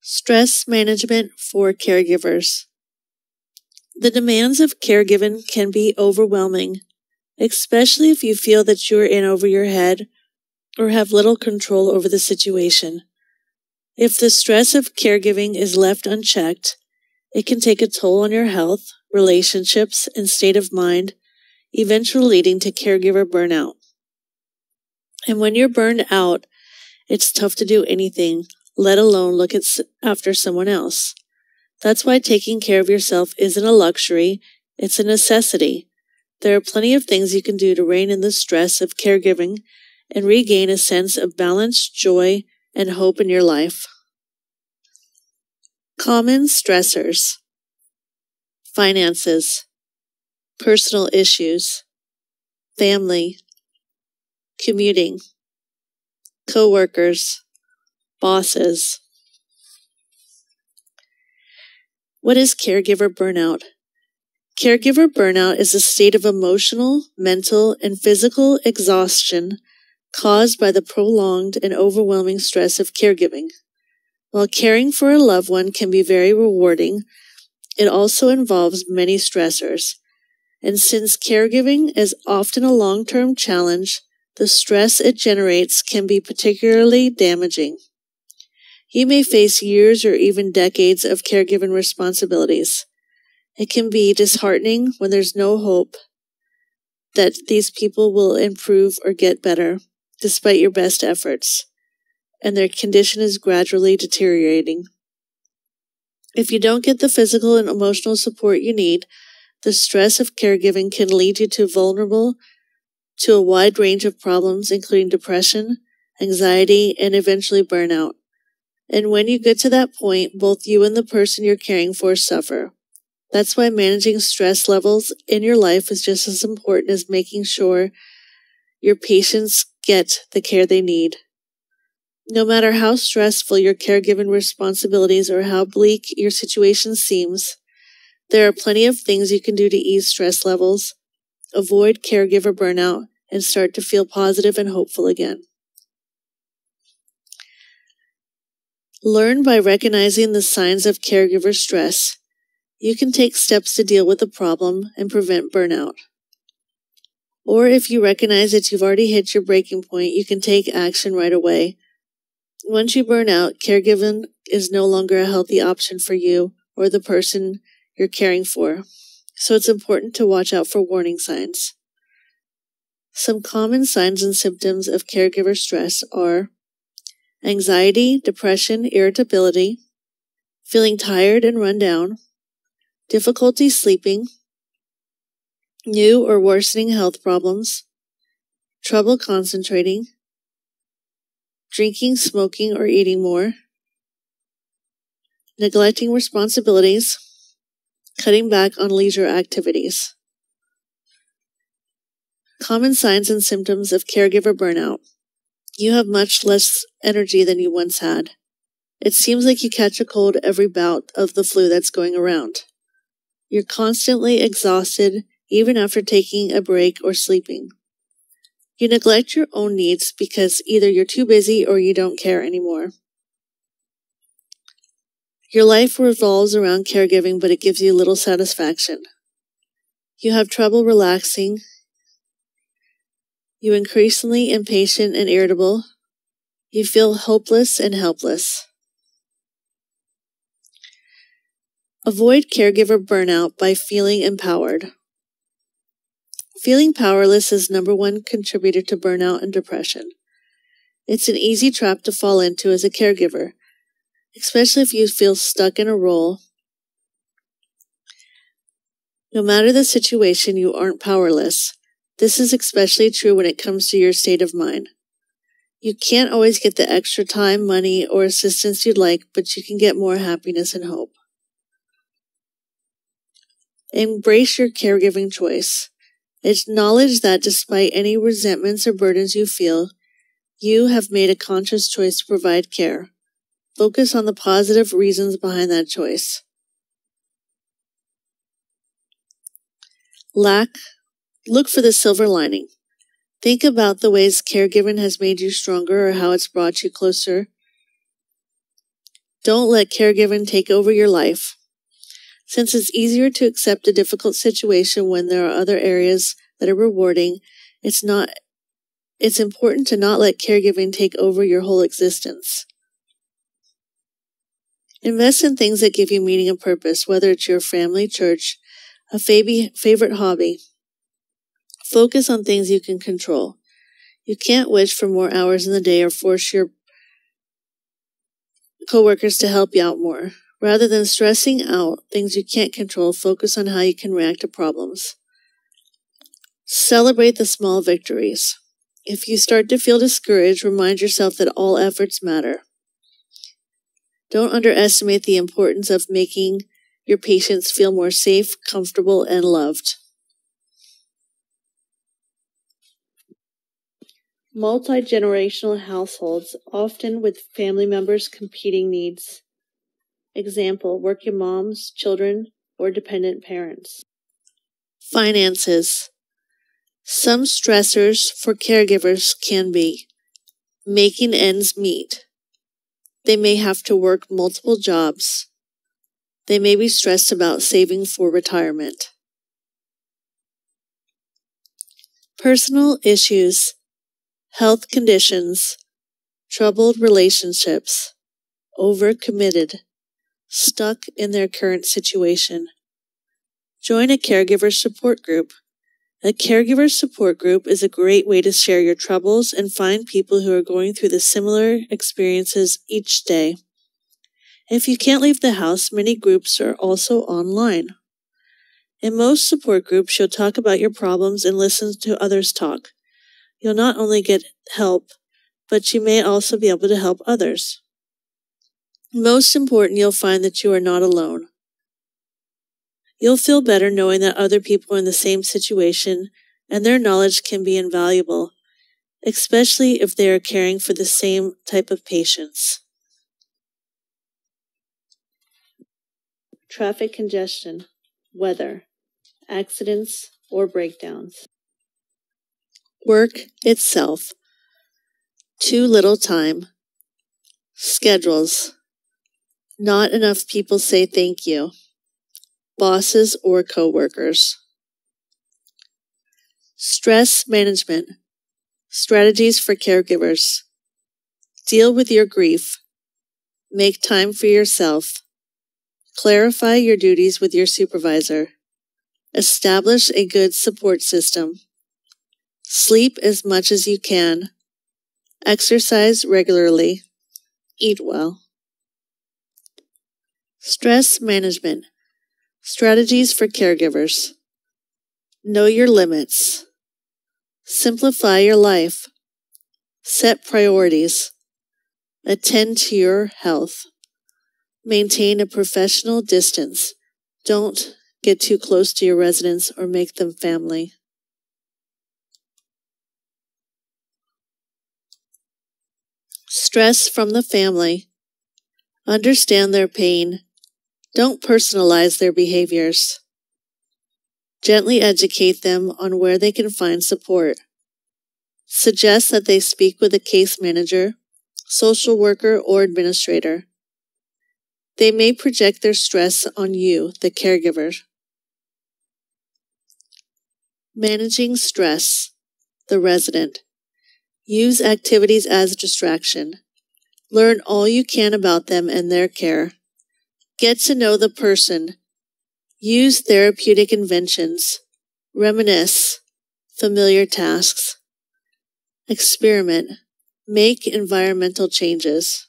Stress management for caregivers. The demands of caregiving can be overwhelming, especially if you feel that you are in over your head or have little control over the situation. If the stress of caregiving is left unchecked, it can take a toll on your health, relationships, and state of mind, eventually leading to caregiver burnout. And when you're burned out, it's tough to do anything, let alone look after someone else. That's why taking care of yourself isn't a luxury, it's a necessity. There are plenty of things you can do to rein in the stress of caregiving and regain a sense of balance, joy, and hope in your life. Common stressors: finances, personal issues, family, commuting, coworkers, bosses. What is caregiver burnout? Caregiver burnout is a state of emotional, mental, and physical exhaustion caused by the prolonged and overwhelming stress of caregiving. While caring for a loved one can be very rewarding, it also involves many stressors. And since caregiving is often a long-term challenge, the stress it generates can be particularly damaging. You may face years or even decades of caregiving responsibilities. It can be disheartening when there's no hope that these people will improve or get better, despite your best efforts, and their condition is gradually deteriorating. If you don't get the physical and emotional support you need, the stress of caregiving can lead you vulnerable to a wide range of problems, including depression, anxiety, and eventually burnout. And when you get to that point, both you and the person you're caring for suffer. That's why managing stress levels in your life is just as important as making sure your patients get the care they need. No matter how stressful your caregiving responsibilities or how bleak your situation seems, there are plenty of things you can do to ease stress levels, avoid caregiver burnout, and start to feel positive and hopeful again. Learn by recognizing the signs of caregiver stress. You can take steps to deal with the problem and prevent burnout. Or if you recognize that you've already hit your breaking point, you can take action right away. Once you burn out, caregiving is no longer a healthy option for you or the person you're caring for, so it's important to watch out for warning signs. Some common signs and symptoms of caregiver stress are anxiety, depression, irritability, feeling tired and run down, difficulty sleeping, new or worsening health problems, trouble concentrating, drinking, smoking, or eating more, neglecting responsibilities, cutting back on leisure activities. Common signs and symptoms of caregiver burnout. You have much less energy than you once had. It seems like you catch a cold every bout of the flu that's going around. You're constantly exhausted, even after taking a break or sleeping. You neglect your own needs because either you're too busy or you don't care anymore. Your life revolves around caregiving, but it gives you little satisfaction. You have trouble relaxing. You're increasingly impatient and irritable. You feel hopeless and helpless. Avoid caregiver burnout by feeling empowered. Feeling powerless is #1 contributor to burnout and depression. It's an easy trap to fall into as a caregiver, especially if you feel stuck in a role. No matter the situation, you aren't powerless. This is especially true when it comes to your state of mind. You can't always get the extra time, money, or assistance you'd like, but you can get more happiness and hope. Embrace your caregiving choice. Acknowledge that despite any resentments or burdens you feel, you have made a conscious choice to provide care. Focus on the positive reasons behind that choice. Look for the silver lining. Think about the ways caregiving has made you stronger or how it's brought you closer Don't let caregiving take over your life. Since it's easier to accept a difficult situation when there are other areas that are rewarding, it's important to not let caregiving take over your whole existence. Invest in things that give you meaning and purpose, whether it's your family, church, a favorite hobby. Focus on things you can control. You can't wish for more hours in the day or force your coworkers to help you out more. Rather than stressing out things you can't control, focus on how you can react to problems. Celebrate the small victories. If you start to feel discouraged, remind yourself that all efforts matter. Don't underestimate the importance of making your patients feel more safe, comfortable, and loved. Multi-generational households, often with family members' competing needs. Example, working moms, children, or dependent parents. Finances. Some stressors for caregivers can be making ends meet. They may have to work multiple jobs. They may be stressed about saving for retirement. Personal issues, health conditions, troubled relationships, overcommitted, stuck in their current situation. Join a caregiver support group. A caregiver support group is a great way to share your troubles and find people who are going through the similar experiences each day. If you can't leave the house, many groups are also online. In most support groups, you'll talk about your problems and listen to others talk. You'll not only get help, but you may also be able to help others. Most important, you'll find that you are not alone. You'll feel better knowing that other people are in the same situation and their knowledge can be invaluable, especially if they are caring for the same type of patients. Traffic congestion, weather, accidents, or breakdowns. Work itself. Too little time. Schedules. Not enough people say thank you. Bosses or coworkers. Stress management. Strategies for caregivers. Deal with your grief. Make time for yourself. Clarify your duties with your supervisor. Establish a good support system. Sleep as much as you can. Exercise regularly. Eat well. Stress management. Strategies for caregivers. Know your limits. Simplify your life. Set priorities. Attend to your health. Maintain a professional distance. Don't get too close to your residents or make them family. Stress from the family. Understand their pain. Don't personalize their behaviors. Gently educate them on where they can find support. Suggest that they speak with a case manager, social worker, or administrator. They may project their stress on you, the caregiver. Managing stress, the resident. Use activities as a distraction. Learn all you can about them and their care. Get to know the person. Use therapeutic inventions. Reminisce. Familiar tasks. Experiment. Make environmental changes.